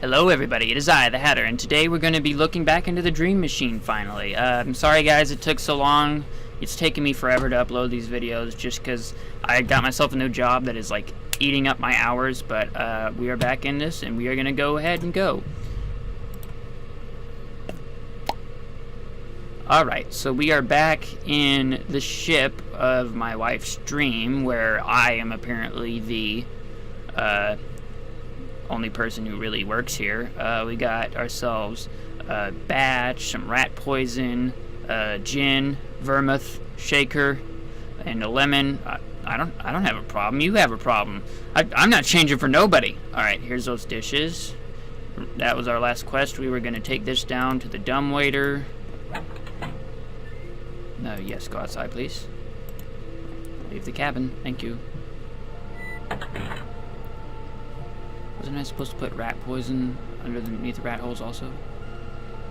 Hello everybody, it is I, the Hatter, and today we're going to be looking back into the Dream Machine finally. I'm sorry guys it took so long. It's taken me forever to upload these videos just because I got myself a new job that is like eating up my hours, but we are back in this and we are going to go ahead and go. Alright, so we are back in the ship of my wife's dream where I am apparently the only person who really works here. We got ourselves a batch, some rat poison, gin, vermouth, shaker, and a lemon. I don't have a problem. You have a problem. I'm not changing for nobody. Alright, here's those dishes. That was our last quest. We were going to take this down to the dumbwaiter. No, yes, go outside, please. Leave the cabin. Thank you. Wasn't I supposed to put rat poison underneath the rat holes also?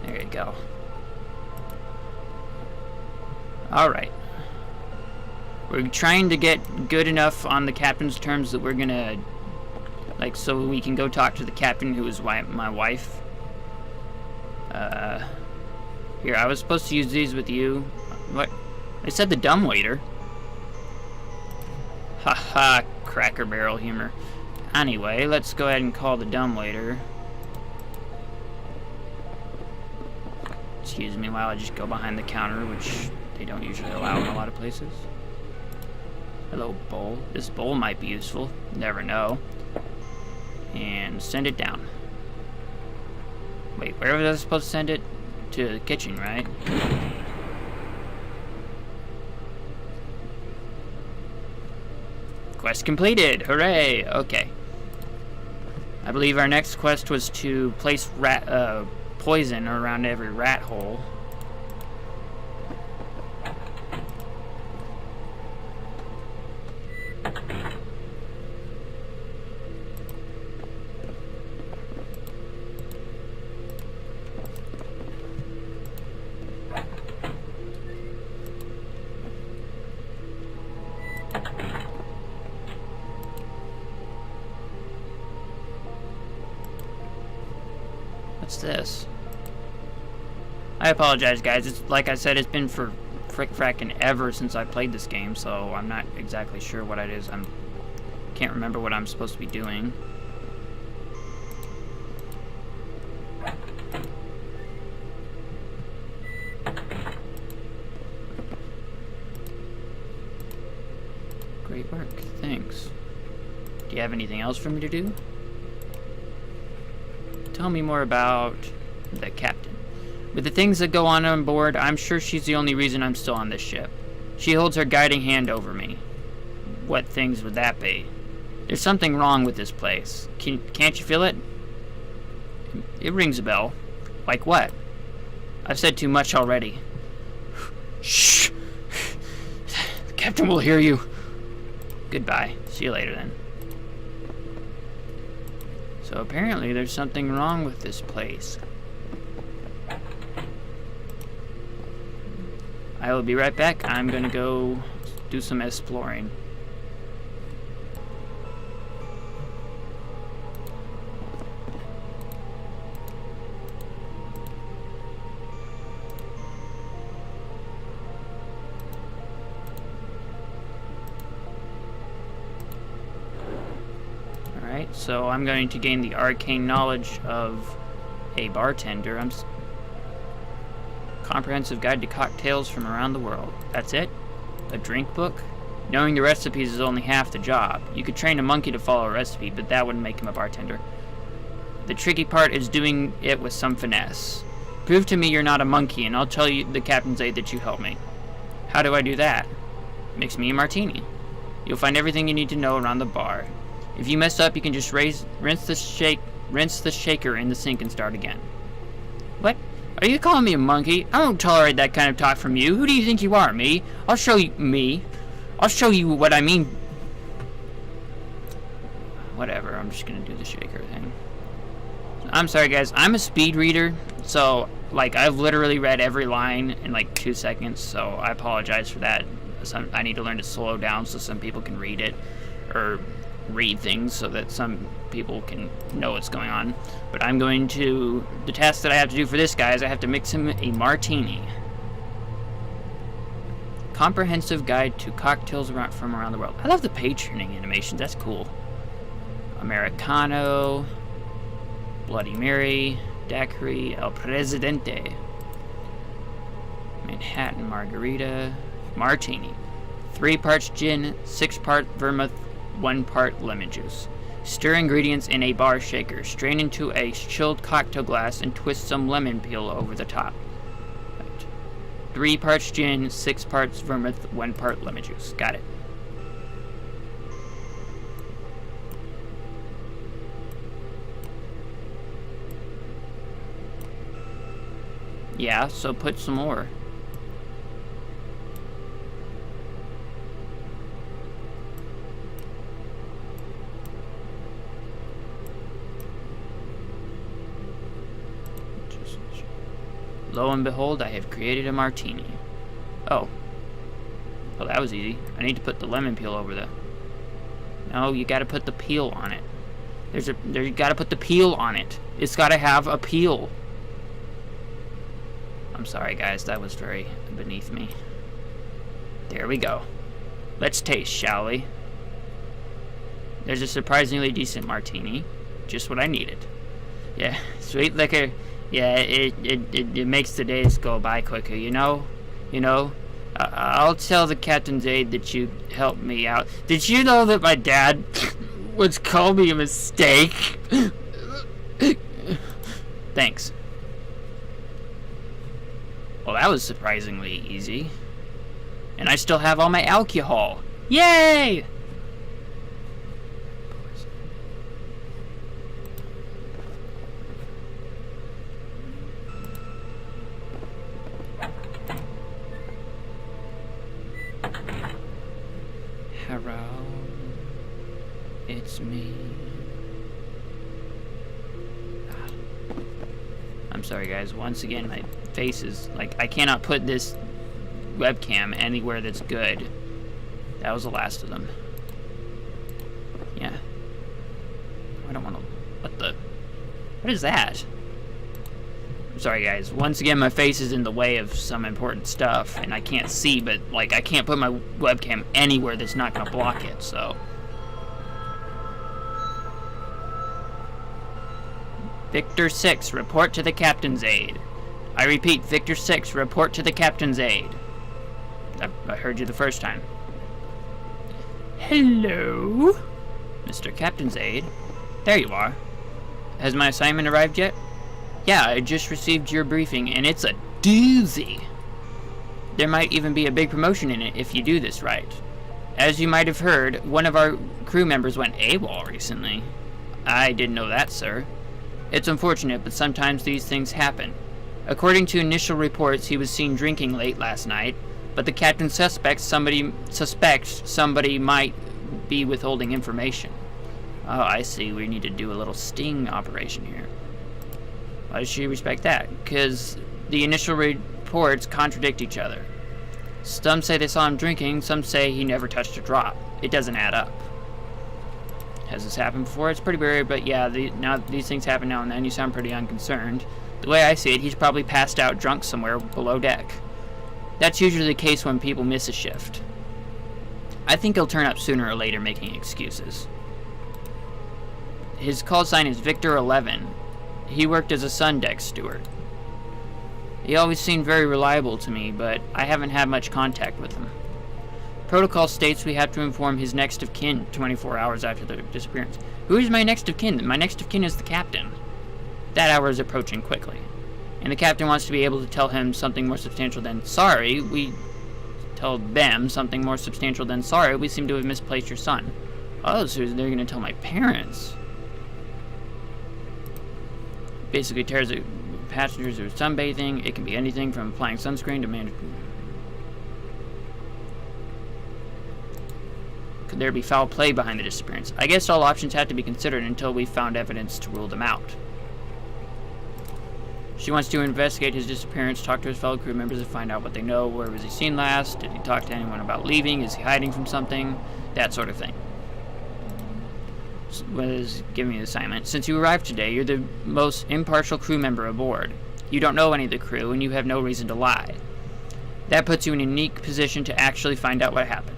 There you go. Alright. We're trying to get good enough on the captain's terms that we're gonna, like, so we can go talk to the captain who is my wife. Here, I was supposed to use these with you. What? I said the dumbwaiter. Haha, Cracker Barrel humor. Anyway, let's go ahead and call the dumbwaiter. Excuse me while I just go behind the counter, which they don't usually allow in a lot of places. Hello, bowl. This bowl might be useful. Never know. And send it down. Wait, where was I supposed to send it? To the kitchen, right? Quest completed! Hooray! Okay. I believe our next quest was to place rat poison around every rat hole. What's this? I apologize, guys. It's like I said, it's been for frickin' ever since I played this game, so I'm not exactly sure what it is. Can't remember what I'm supposed to be doing. Great work. Thanks. Do you have anything else for me to do? Tell me more about the captain. With the things that go on board, I'm sure she's the only reason I'm still on this ship. She holds her guiding hand over me. What things would that be? There's something wrong with this place. Can't you feel it? It rings a bell. Like what? I've said too much already. Shh! The captain will hear you. Goodbye. See you later then. So apparently there's something wrong with this place. I will be right back. I'm gonna go do some exploring. So I'm going to gain the arcane knowledge of a bartender. Comprehensive guide to cocktails from around the world. That's it? A drink book? Knowing the recipes is only half the job. You could train a monkey to follow a recipe, but that wouldn't make him a bartender. The tricky part is doing it with some finesse. Prove to me you're not a monkey, and I'll tell you the captain's aide that you helped me. How do I do that? Mix me a martini. You'll find everything you need to know around the bar. If you mess up, you can just rinse the shaker in the sink and start again. What? Are you calling me a monkey? I don't tolerate that kind of talk from you. Who do you think you are, me? I'll show you what I mean. Whatever, I'm just gonna do the shaker thing. I'm sorry, guys. I'm a speed reader, so, like, I've literally read every line in, like, 2 seconds, so I apologize for that. I need to learn to slow down so some people can read it, or read things so that some people can know what's going on. But I'm going to... The task that I have to do for this guy is I have to mix him a martini. Comprehensive guide to cocktails from around the world. I love the page turning animations. That's cool. Americano, Bloody Mary, Daiquiri, El Presidente, Manhattan Margarita, Martini. 3 parts gin, 6 part vermouth, 1 part lemon juice. Stir ingredients in a bar shaker. Strain into a chilled cocktail glass and twist some lemon peel over the top. 3 parts gin, 6 parts vermouth, 1 part lemon juice. Got it. Yeah, so put some more. Lo and behold, I have created a martini. Oh. Well, that was easy. I need to put the lemon peel over the... No, you gotta put the peel on it. You gotta put the peel on it. It's gotta have a peel. I'm sorry, guys. That was very beneath me. There we go. Let's taste, shall we? There's a surprisingly decent martini. Just what I needed. Yeah, sweet liquor. Yeah, it makes the days go by quicker, you know? I'll tell the captain's aide that you helped me out. Did you know that my dad was called me a mistake? Thanks. Well, that was surprisingly easy. And I still have all my alcohol. Yay! Hello, it's me. I'm sorry, guys. Once again, my face is like, I cannot put this webcam anywhere that's good. That was the last of them. Yeah. I don't want to... What is that? I'm sorry, guys. Once again, my face is in the way of some important stuff, and I can't see, but, like, I can't put my webcam anywhere that's not going to block it, so... Victor 6, report to the captain's aide. I repeat, Victor 6, report to the captain's aide. I heard you the first time. Hello? Mr. Captain's aide? There you are. Has my assignment arrived yet? Yeah, I just received your briefing, and it's a doozy. There might even be a big promotion in it if you do this right. As you might have heard, one of our crew members went AWOL recently. I didn't know that, sir. It's unfortunate, but sometimes these things happen. According to initial reports, he was seen drinking late last night, but the captain suspects somebody might be withholding information. Oh, I see. We need to do a little sting operation here. Why does she respect that? Because the initial reports contradict each other. Some say they saw him drinking, some say he never touched a drop. It doesn't add up. Has this happened before? It's pretty rare, but yeah, now these things happen now and then. You sound pretty unconcerned. The way I see it, he's probably passed out drunk somewhere below deck. That's usually the case when people miss a shift. I think he'll turn up sooner or later making excuses. His call sign is Victor 11. He worked as a sun deck steward. He always seemed very reliable to me, but I haven't had much contact with him. Protocol states we have to inform his next of kin 24 hours after their disappearance. Who is my next of kin? My next of kin is the captain. That hour is approaching quickly, and the captain wants to be able to tell him something more substantial than, sorry, we told them something more substantial than, sorry, we seem to have misplaced your son. Oh, so they're going to tell my parents. Basically tells the passengers who are sunbathing. It can be anything from applying sunscreen to mandatory. Could there be foul play behind the disappearance? I guess all options have to be considered until we found evidence to rule them out. She wants to investigate his disappearance, talk to his fellow crew members to find out what they know. Where was he seen last? Did he talk to anyone about leaving? Is he hiding from something? That sort of thing. was giving me the assignment. Since you arrived today, you're the most impartial crew member aboard. You don't know any of the crew, and you have no reason to lie. That puts you in a unique position to actually find out what happened.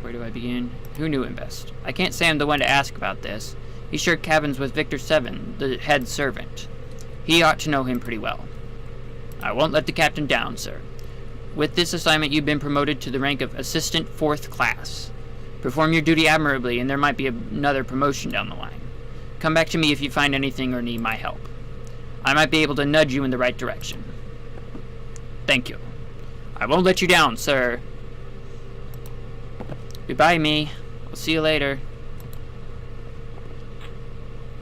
Where do I begin? Who knew him best? I can't say I'm the one to ask about this. He shared cabins with Victor 7, the head servant. He ought to know him pretty well. I won't let the captain down, sir. With this assignment, you've been promoted to the rank of Assistant 4th Class. Perform your duty admirably, and there might be another promotion down the line. Come back to me if you find anything or need my help. I might be able to nudge you in the right direction. Thank you. I won't let you down, sir. Goodbye, me. I'll see you later.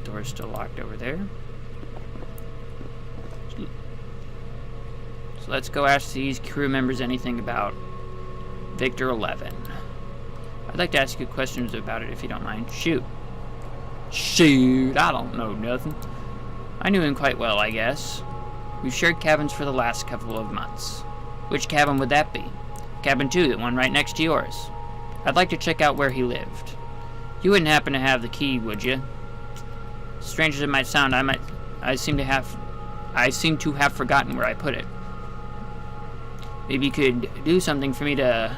Door's still locked over there. So let's go ask these crew members anything about Victor 11. I'd like to ask you questions about it if you don't mind. Shoot. Shoot, I don't know nothing. I knew him quite well, I guess. We've shared cabins for the last couple of months. Which cabin would that be? Cabin 2, the one right next to yours. I'd like to check out where he lived. You wouldn't happen to have the key, would you? Strange as it might sound, I seem to have forgotten where I put it. Maybe you could do something for me to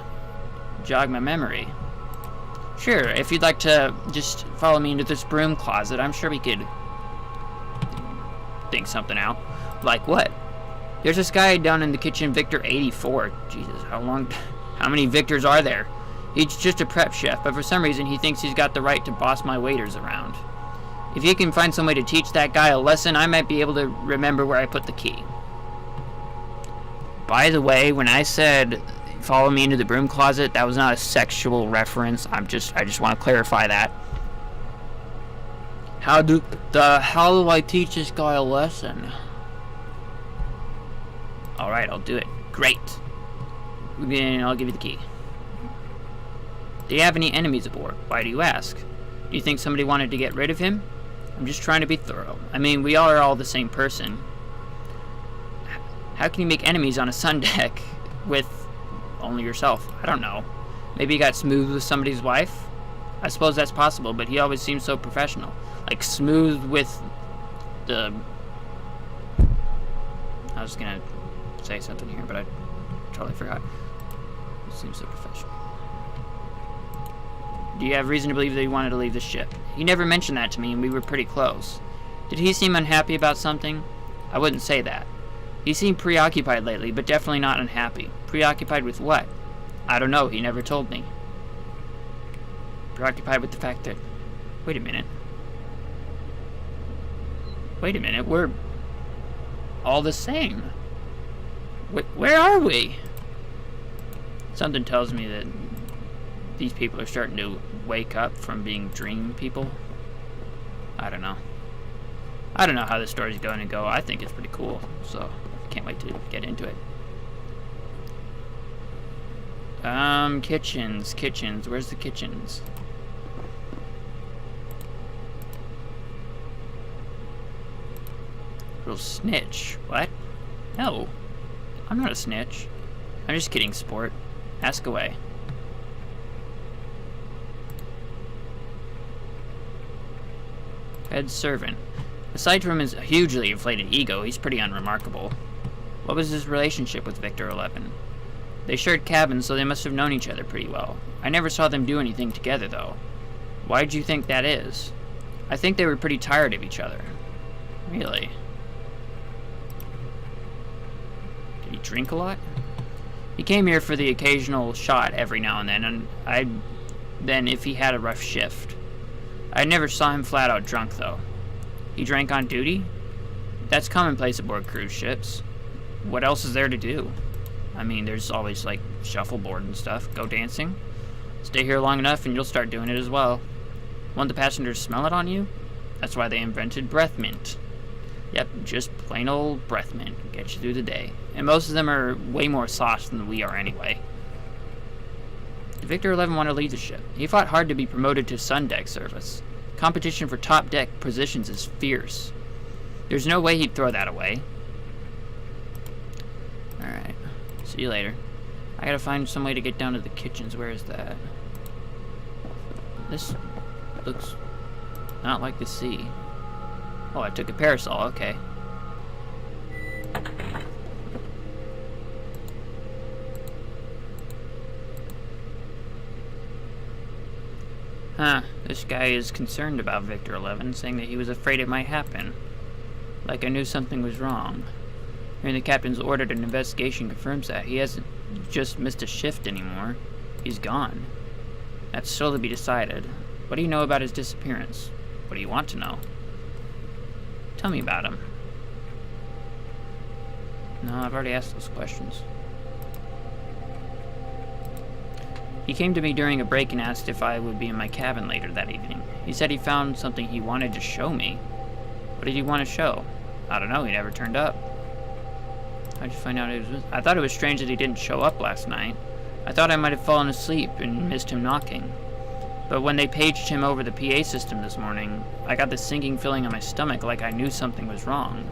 jog my memory. Sure, if you'd like to just follow me into this broom closet, I'm sure we could think something out. Like what? There's this guy down in the kitchen, Victor 84. Jesus, how many Victors are there? He's just a prep chef, but for some reason he thinks he's got the right to boss my waiters around. If you can find some way to teach that guy a lesson, I might be able to remember where I put the key. By the way, when I said follow me into the broom closet, that was not a sexual reference. I just want to clarify that. How do I teach this guy a lesson? Alright, I'll do it. Great. Then I'll give you the key. Do you have any enemies aboard? Why do you ask? Do you think somebody wanted to get rid of him? I'm just trying to be thorough. I mean, we are all the same person. How can you make enemies on a sun deck with only yourself? I don't know. Maybe he got smooth with somebody's wife? I suppose that's possible, but he always seems so professional. Like, smooth with the... I was gonna say something here, but I totally forgot. He seems so professional. Do you have reason to believe that he wanted to leave the ship? He never mentioned that to me, and we were pretty close. Did he seem unhappy about something? I wouldn't say that. He seemed preoccupied lately, but definitely not unhappy. Preoccupied with what? I don't know, he never told me. Preoccupied with the fact that... Wait a minute, we're all the same. Where are we? Something tells me that these people are starting to wake up from being dream people. I don't know. I don't know how this story's going to go. I think it's pretty cool, so I can't wait to get into it. Kitchens. Where's the kitchens? Little snitch. What? No. I'm not a snitch. I'm just kidding, sport. Ask away. Head servant. Aside from his hugely inflated ego, he's pretty unremarkable. What was his relationship with Victor 11? They shared cabins, so they must have known each other pretty well. I never saw them do anything together, though. Why do you think that is? I think they were pretty tired of each other. Really? Did he drink a lot? He came here for the occasional shot every now and then if he had a rough shift. I never saw him flat out drunk, though. He drank on duty? That's commonplace aboard cruise ships. What else is there to do? I mean, there's always, like, shuffleboard and stuff. Go dancing. Stay here long enough and you'll start doing it as well. Want the passengers smell it on you? That's why they invented breath mint. Yep, just plain old breath mint. Get you through the day. And most of them are way more sauce than we are anyway. Did Victor 11 want to leave the ship? He fought hard to be promoted to sun deck service. Competition for top deck positions is fierce. There's no way he'd throw that away. Alright. See you later. I gotta find some way to get down to the kitchens. Where is that? This looks not like the sea. Oh, I took a parasol, okay. Huh, this guy is concerned about Victor 11, saying that he was afraid it might happen. Like I knew something was wrong. Hearing the captain's ordered an investigation confirms that. He hasn't just missed a shift anymore. He's gone. That's still to be decided. What do you know about his disappearance? What do you want to know? Tell me about him. No, I've already asked those questions. He came to me during a break and asked if I would be in my cabin later that evening. He said he found something he wanted to show me. What did he want to show? I don't know, he never turned up. How'd you find out he was... I thought it was strange that he didn't show up last night. I thought I might have fallen asleep and missed him knocking. But when they paged him over the PA system this morning, I got this sinking feeling in my stomach like I knew something was wrong.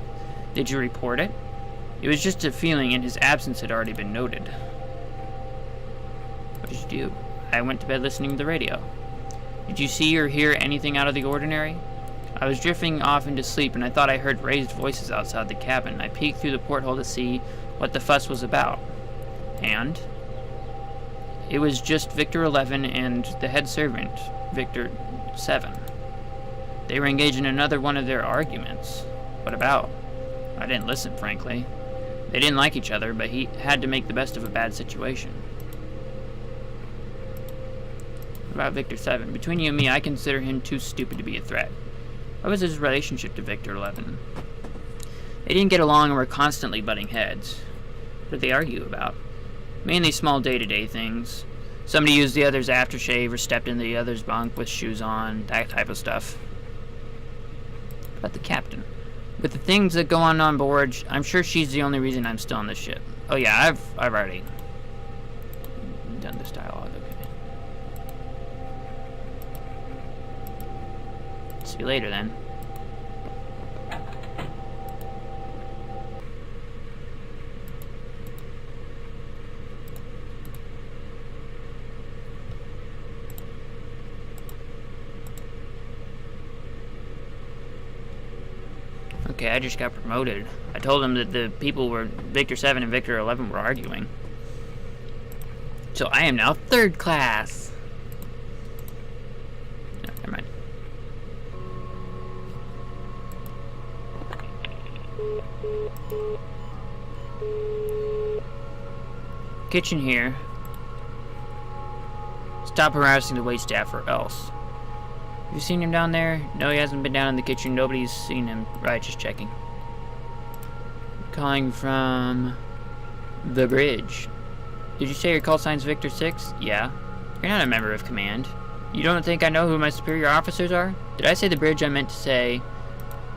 Did you report it? It was just a feeling, and his absence had already been noted. What did you do? I went to bed listening to the radio. Did you see or hear anything out of the ordinary? I was drifting off into sleep, and I thought I heard raised voices outside the cabin. I peeked through the porthole to see what the fuss was about. And it was just Victor 11 and the head servant, Victor 7. They were engaged in another one of their arguments. What about? I didn't listen, frankly. They didn't like each other, but he had to make the best of a bad situation. What about Victor 7? Between you and me, I consider him too stupid to be a threat. What was his relationship to Victor 11? They didn't get along and were constantly butting heads. What did they argue about? Mainly small day-to-day things. Somebody used the other's aftershave or stepped into the other's bunk with shoes on, that type of stuff. What about the captain? With the things that go on board, I'm sure she's the only reason I'm still on this ship. Oh yeah, I've already done this dialogue, okay. See you later then. Okay, I just got promoted. I told him that the people were Victor 7 and Victor 11 were arguing. So I am now 3rd class. No, never mind. Kitchen here. Stop harassing the waitstaff or else. Have you seen him down there? No, he hasn't been down in the kitchen. Nobody's seen him. Right, just checking. Calling from the bridge. Did you say your call sign's Victor 6? Yeah. You're not a member of command. You don't think I know who my superior officers are? Did I say the bridge? I meant to say...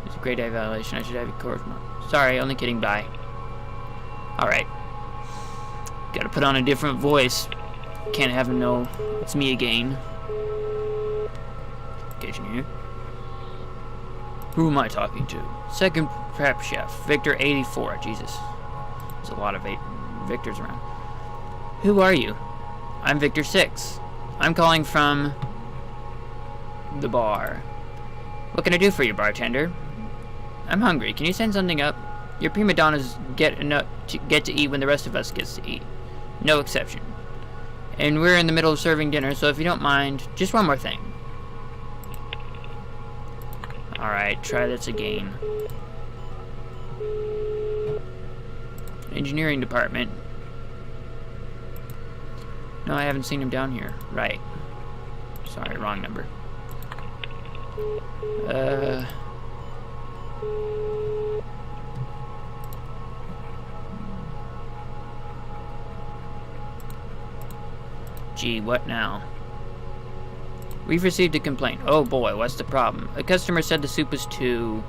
It's a grade A violation. I should have you correspond. Sorry, only kidding. Bye. Alright. Gotta put on a different voice. Can't have him know it's me again. Here. Who am I talking to? 2nd prep chef, Victor 84. Jesus. There's a lot of Victors around. Who are you? I'm Victor 6. I'm calling from the bar. What can I do for you, bartender? I'm hungry. Can you send something up? Your prima donnas get to eat when the rest of us gets to eat. No exception. And we're in the middle of serving dinner, so if you don't mind, just one more thing. Alright, try this again. Engineering department. No, I haven't seen him down here. Right. Sorry, wrong number. Gee, what now? We've received a complaint. Oh boy, what's the problem? A customer said the soup was too...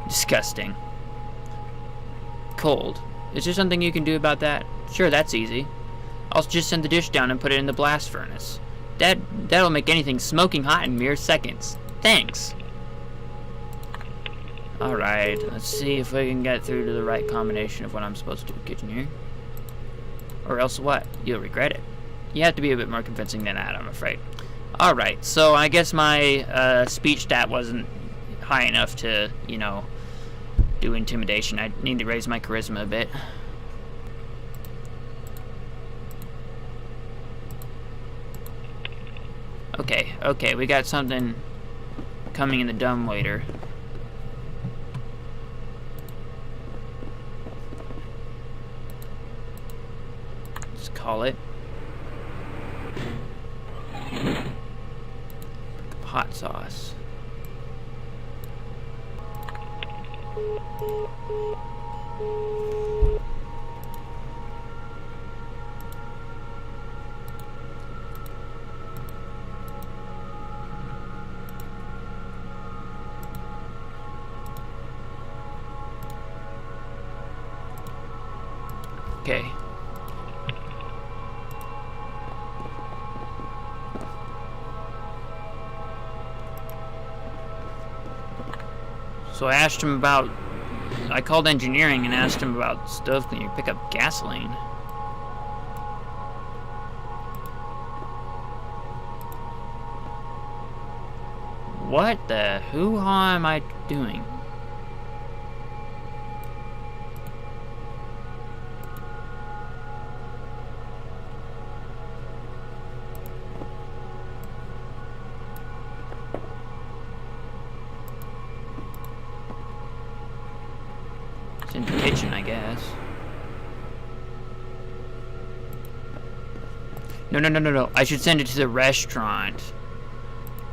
disgusting. Cold. Is there something you can do about that? Sure, that's easy. I'll just send the dish down and put it in the blast furnace. That'll make anything smoking hot in mere seconds. Thanks. Alright, let's see if I can get through to the right combination of what I'm supposed to do. Kitchen here. Or else what? You'll regret it. You have to be a bit more convincing than that, I'm afraid. Alright, so I guess my speech stat wasn't high enough to, you know, do intimidation. I need to raise my charisma a bit. Okay, we got something coming in the dumbwaiter. Let's call it hot sauce. Okay. So I asked him about... I called engineering and asked him about stove cleaning. Pick up gasoline. What the hoo-ha am I doing? It's in the kitchen, I guess. No. I should send it to the restaurant.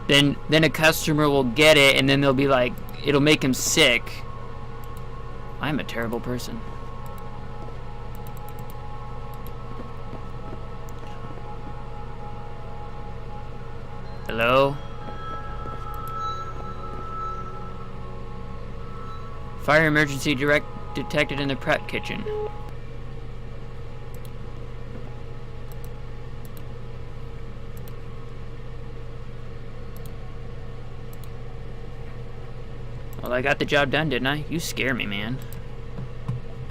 Then a customer will get it, and then they'll be like, it'll make him sick. I'm a terrible person. Hello? Fire emergency detected in the prep kitchen. Well, I got the job done, didn't I? You scare me, man.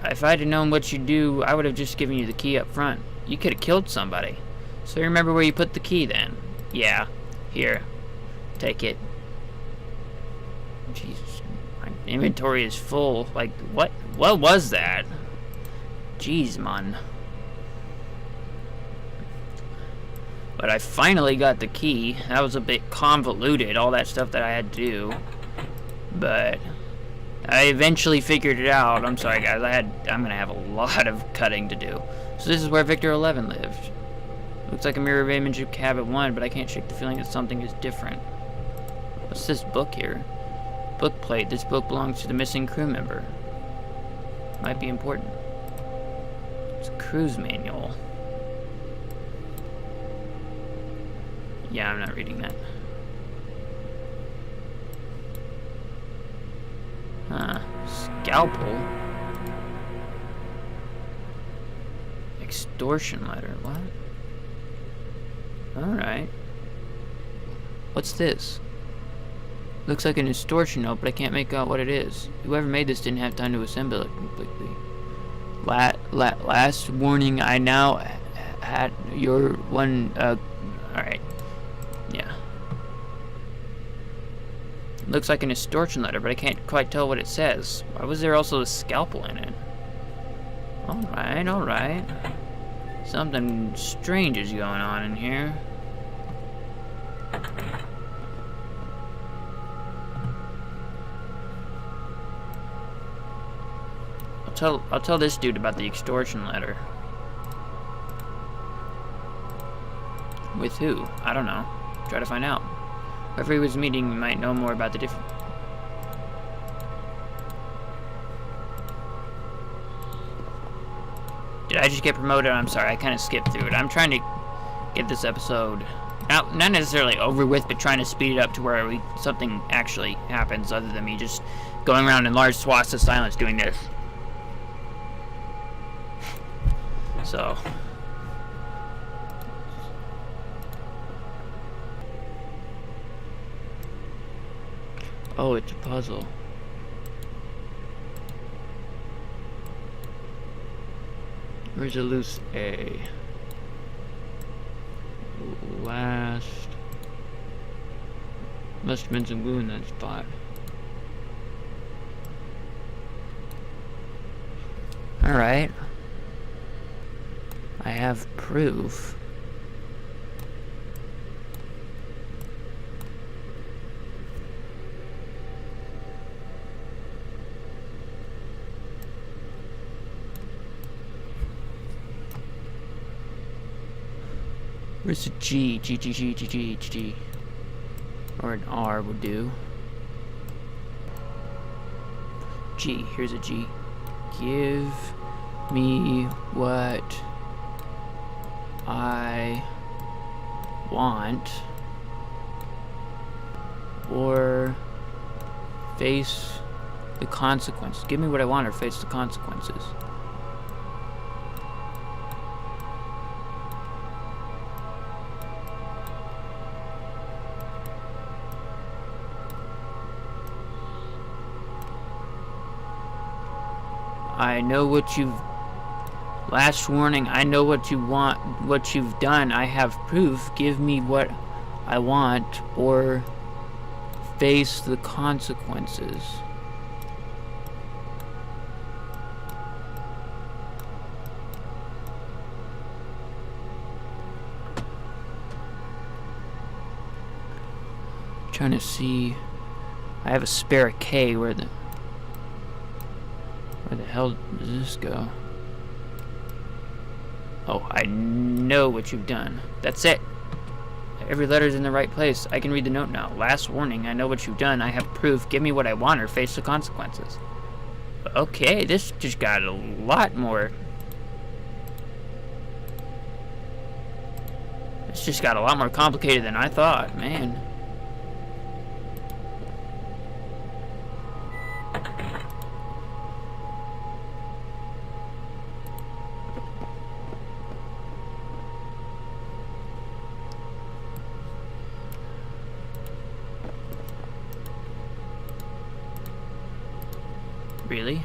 If I'd have known what you'd do, I would have just given you the key up front. You could have killed somebody. So you remember where you put the key then? Yeah. Here. Take it. Jesus. My inventory is full. Like, what? What was that? Jeez, man. But I finally got the key. That was a bit convoluted, all that stuff that I had to do. But I eventually figured it out. I'm sorry, guys. I'm gonna have a lot of cutting to do. So this is where Victor 11 lived. Looks like a mirror image of Cabin 1, but I can't shake the feeling that something is different. What's this book here? Book plate. This book belongs to the missing crew member. Might be important. It's a cruise manual. Yeah, I'm not reading that. Huh. Scalpel? Extortion letter. What? Alright. What's this? Looks like an extortion note, but I can't make out what it is. Whoever made this didn't have time to assemble it completely. Last warning, I now had your one, alright. Yeah. Looks like an extortion letter, but I can't quite tell what it says. Why was there also a scalpel in it? Alright. Something strange is going on in here. I'll tell this dude about the extortion letter. With who? I don't know. Try to find out. Whoever he was meeting might know more about the different... Did I just get promoted? I'm sorry, I kind of skipped through it. I'm trying to get this episode not necessarily over with, but trying to speed it up to where something actually happens other than me just going around in large swaths of silence doing this. So... Oh, it's a puzzle. Where's a loose A? Last Must have been some glue in that spot. Alright. I have proof. Where's the G? G. Or an R would do. G. Here's a G. Give me what I want, or face the consequences. Give me what I want or face the consequences. I know what you've... Last warning, I know what you want, what you've done. I have proof. Give me what I want, or face the consequences. I'm trying to see... I have a spare K. Where the hell does this go? Oh, I know what you've done. That's it. Every letter's in the right place. I can read the note now. Last warning, I know what you've done. I have proof. Give me what I want or face the consequences. Okay, this just got a lot more... It's just got a lot more complicated than I thought, man. Really?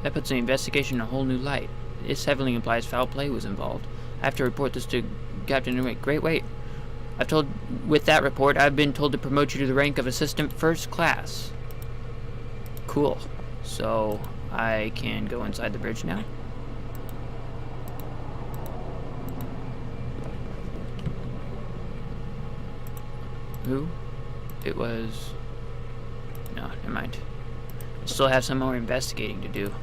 That puts the investigation in a whole new light. This heavily implies foul play was involved. I have to report this to Captain Nemo. Great, wait. With that report, I've been told to promote you to the rank of Assistant First Class. Cool. So, I can go inside the bridge now? Who? It was... No, never mind. Still have some more investigating to do.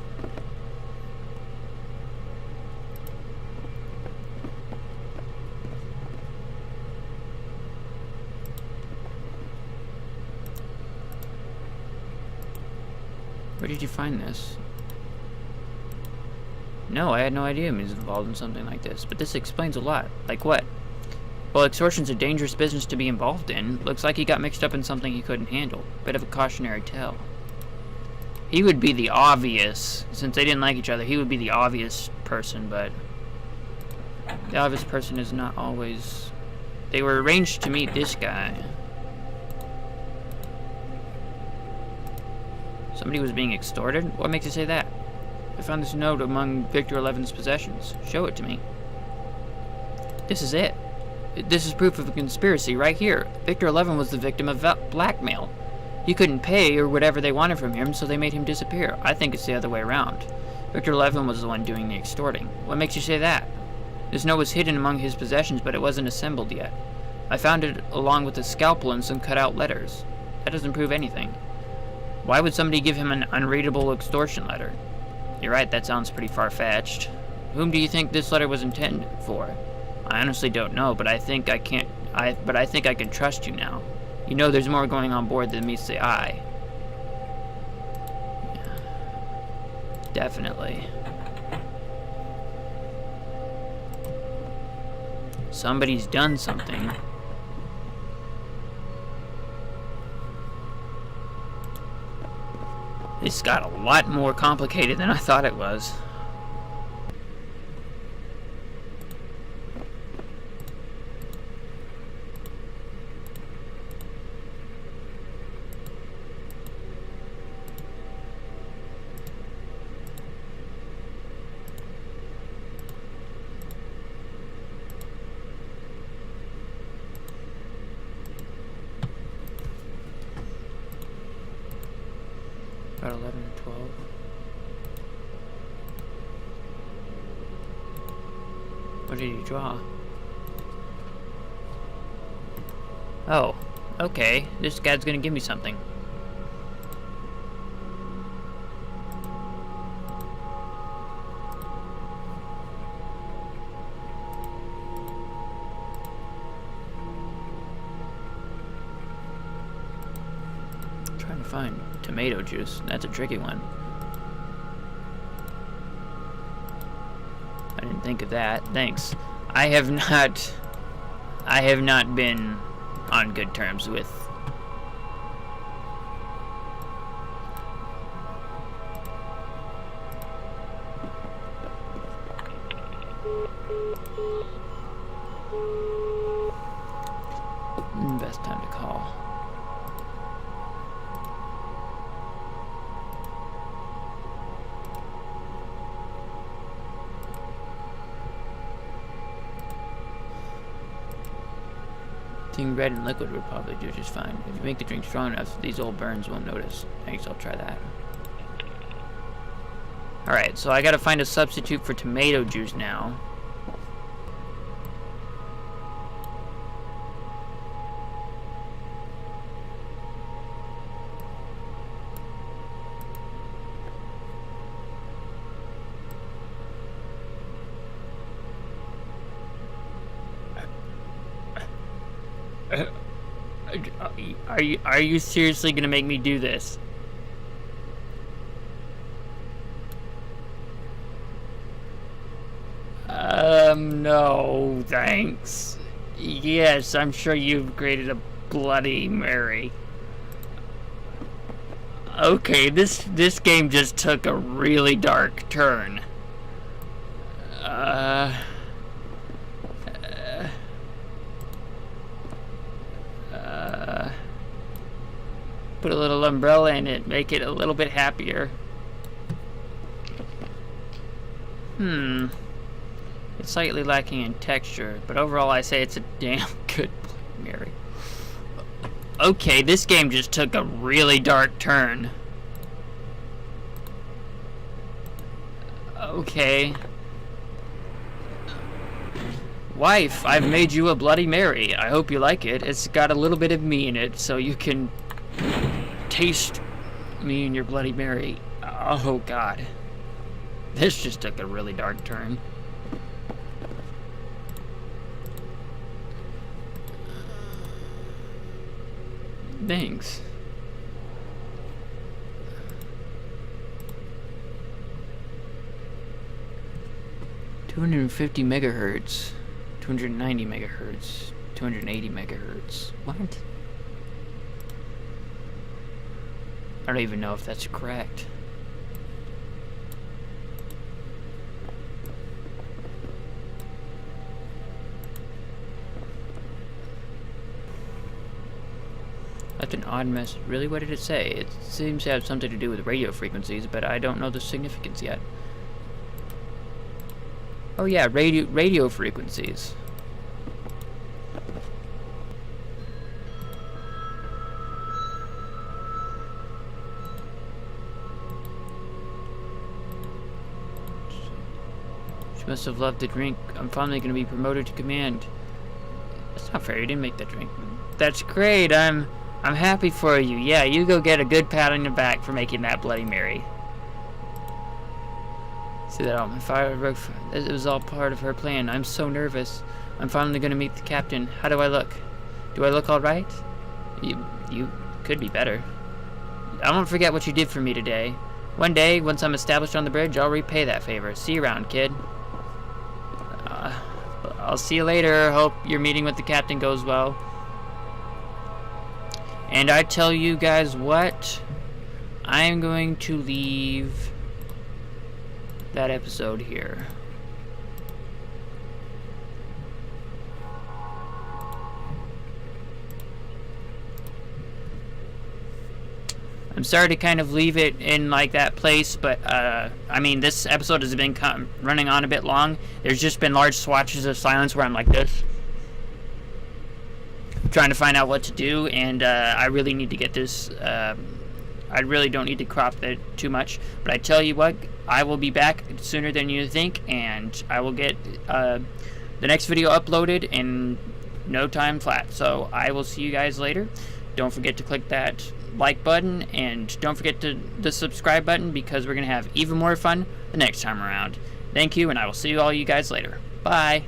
Where did you find this? No, I had no idea he was involved in something like this, but this explains a lot. Like what? Well, extortion's a dangerous business to be involved in. Looks like he got mixed up in something he couldn't handle. Bit of a cautionary tale. He would be the obvious, since they didn't like each other, he would be the obvious person, but the obvious person is not always... They were arranged to meet this guy. Somebody was being extorted? What makes you say that? I found this note among Victor 11's possessions. Show it to me. This is it. This is proof of a conspiracy right here. Victor 11 was the victim of blackmail. He couldn't pay or whatever they wanted from him, so they made him disappear. I think it's the other way around. Victor 11 was the one doing the extorting. What makes you say that? This note was hidden among his possessions, but it wasn't assembled yet. I found it along with a scalpel and some cut-out letters. That doesn't prove anything. Why would somebody give him an unreadable extortion letter? You're right, that sounds pretty far-fetched. Whom do you think this letter was intended for? I honestly don't know, but I think I can trust you now. You know there's more going on board than meets the eye. Yeah. Definitely. Somebody's done something. This got a lot more complicated than I thought it was. About 11 and 12. What did he draw? Oh, okay. This guy's gonna give me something. Trying to find tomato juice. That's a tricky one. I didn't think of that. Thanks. I have not been on good terms with best time to call. Being red and liquid would probably do just fine. If you make the drink strong enough, these old burns won't notice. Thanks, I'll try that. Alright, so I gotta find a substitute for tomato juice now. Are you seriously gonna make me do this? No, thanks. Yes, I'm sure you've created a Bloody Mary. Okay, this game just took a really dark turn. Put a little umbrella in it, make it a little bit happier. It's slightly lacking in texture, but overall I say it's a damn good Bloody Mary. Okay, this game just took a really dark turn. Okay. Wife, I've made you a Bloody Mary. I hope you like it. It's got a little bit of me in it, so you can taste me and your Bloody Mary. Oh God. This just took a really dark turn. Thanks. $250 megahertz, 290 megahertz, 280 megahertz. What? I don't even know if that's correct. That's an odd message. Really? What did it say? It seems to have something to do with radio frequencies, but I don't know the significance yet. Oh yeah, radio frequencies. She must have loved the drink. I'm finally going to be promoted to command. That's not fair. You didn't make that drink. That's great. I'm happy for you. Yeah, you go get a good pat on your back for making that Bloody Mary. See that all my fire broke. It was all part of her plan. I'm so nervous. I'm finally going to meet the captain. How do I look? Do I look all right? You could be better. I won't forget what you did for me today. One day, once I'm established on the bridge, I'll repay that favor. See you around, kid. I'll see you later. Hope your meeting with the captain goes well. And I tell you guys what, I'm going to leave that episode here. I'm sorry to kind of leave it in like that place, but I mean, this episode has been running on a bit long. There's just been large swatches of silence where I'm like this, trying to find out what to do, and I really need to get this I really don't need to crop that too much. But I tell you what, I will be back sooner than you think, and I will get the next video uploaded in no time flat. So I will see you guys later. Don't forget to click that like button, and don't forget the subscribe button, because we're going to have even more fun the next time around. Thank you, and I will see all you guys later. Bye.